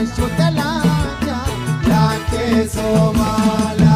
शुक्लाच्या लाचे सोमाला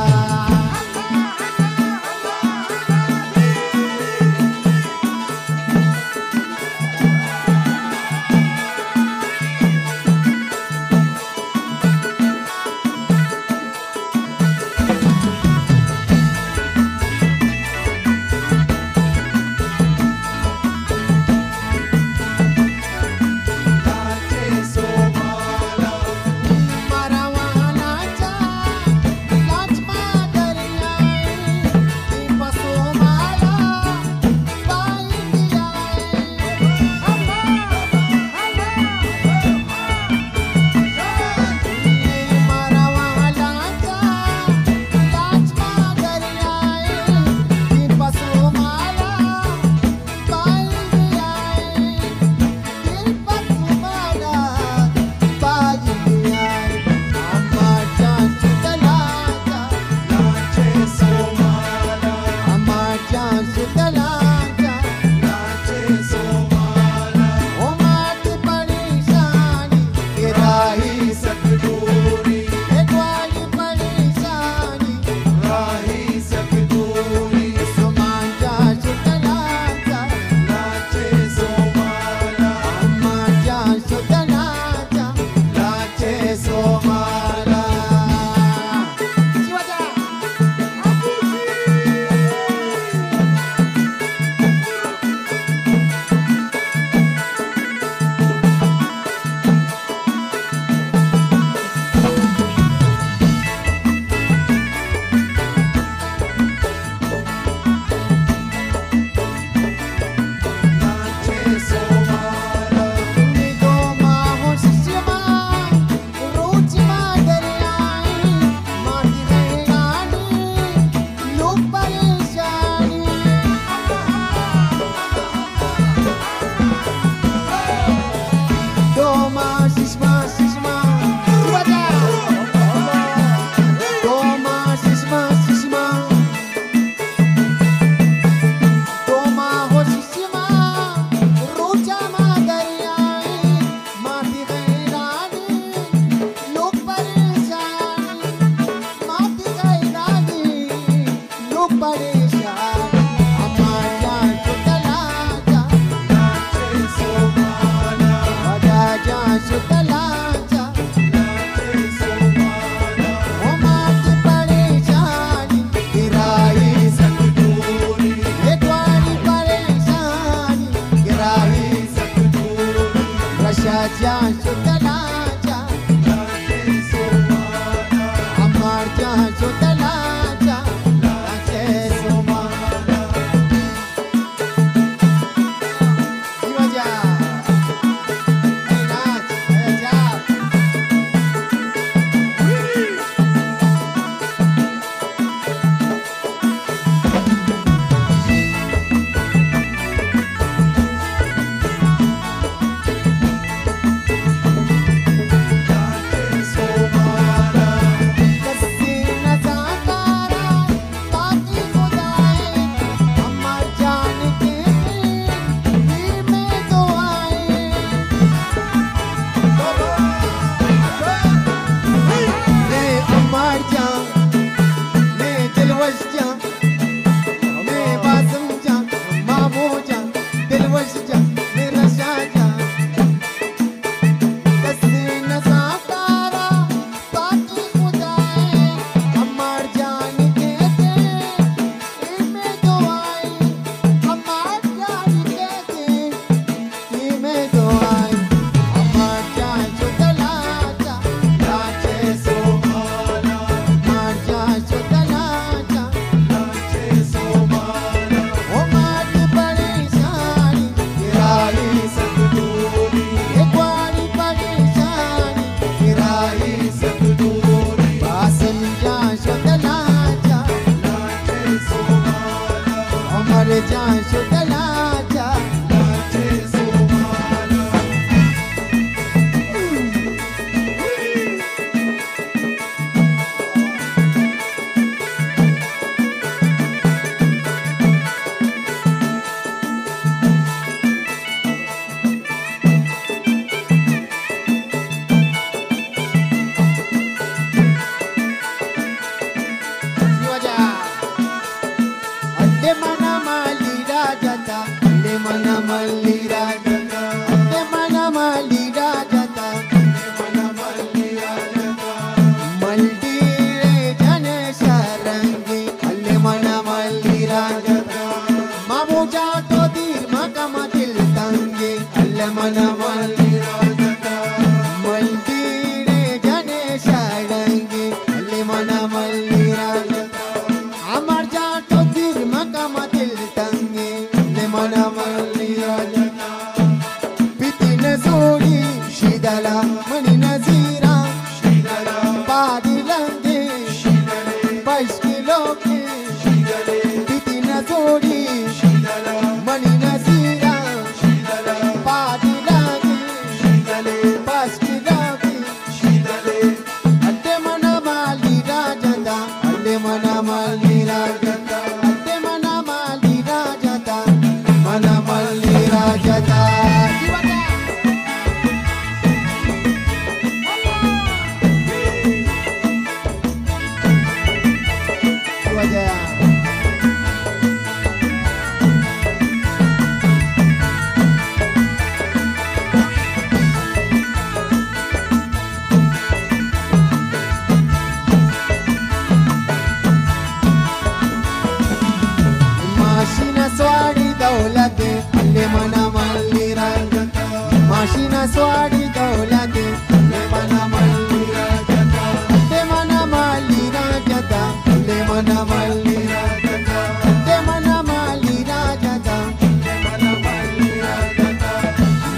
स्वाडी दौलती ले मन मल्ली राजता ले मन मल्ली राजता ले मन मल्ली राजता ले मन मल्ली राजता ले मन मल्ली राजता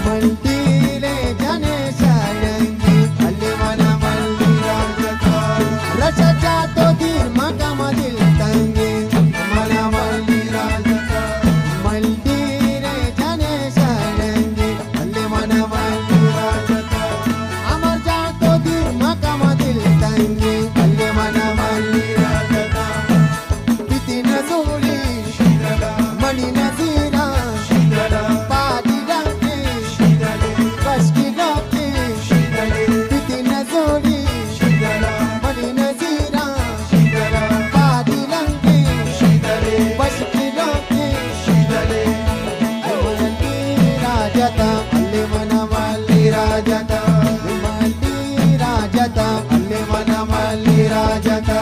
मल्ली रे जने शाळंगी ले मन मल्ली राजता रसाचा तो धीर मकामधील तंगी मन मल्ली राजता मल्ली रे जने शाळंगी ले मन मल्ली राजता अमर जातो धीर मकामधील तंगी ले मन मल्ली राजता पिती नजुली मणी नजीरा पादी रंगी कष्टी लोकी पिती नजुली मणी नजीरा पादी रंगी कष्टी लोकी मल्ली राजता ले मन मल्ली राजता मल्ली राजता ले मन मल्ली राजता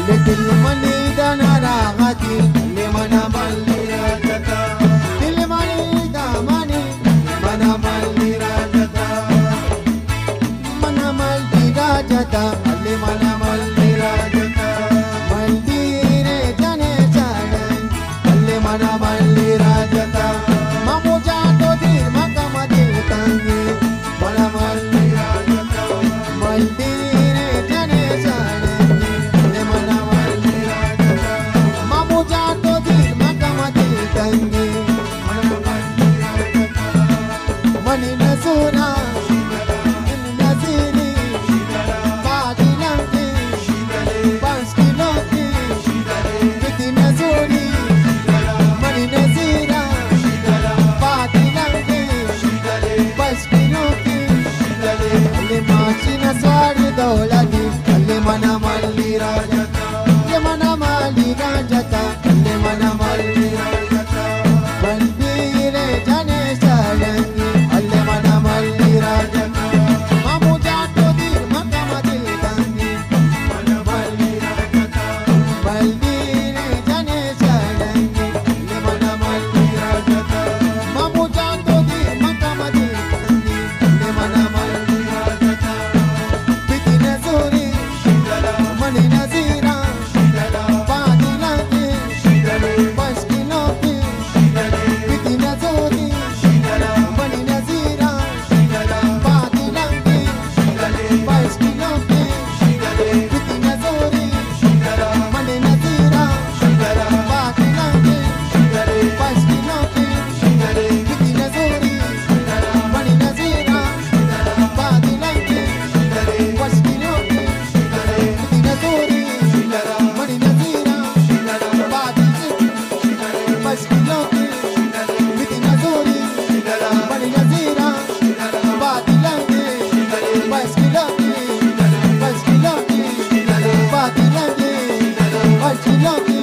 ले दिल मनी दनारा गती ले मन मल्ली राजता दिल मनी दामनी मन मल्ली राजता मन मल्ली राजता ले मन मल्ली राजता मल्ली रे जने चाळंगी ले मन मल्ली राजता मामुजा तो धीर मकामधील तंगी मन मल्ली राजता मल्ली रे जने चाळंगी ले मन मल्ली राजता मामुजा तो धीर मकामधील तंगी मन मल्ली राजता मणी नजुरा नजीरी पादी रंगी बांसकी लोकी पिती नजुरी मणी नजीरा पादी रंगी बांसकी लोकी ले माची न स्वाडी दौलती ले मन मल्ली राजता ले मन मल्ली राजता ले मन मल्ली राजता मल्ली रे जने शाळंगी ले मन मल्ली राजता मामुजा तो धीर मकामधील तंगी मन मल्ली राजता मल्ली रे जने शाळंगी ले मन मल्ली राजता मामुजा तो धीर मकामधील तंगी ले मन मल्ली राजता पिती नजुरी मणी नजीरा पादी रंगी बांसकी लोकी पिती नजुरी मणी नजीरा पादी रंगी बांसकी लोकी पिती नजुरी मणी नजीरा पादी रंगी बांसकी लोकी पिती नजुरी मणी नजीरा पादी रंगी बांसकी लोकी पिती नजुरी मणी नजीरा पादी बांसकी लोकी पिती नजुरी मणी नजीरा पादी रंगी बांसकी लोकी बांसकी लोकी पादी रंगी बांसकी लोकी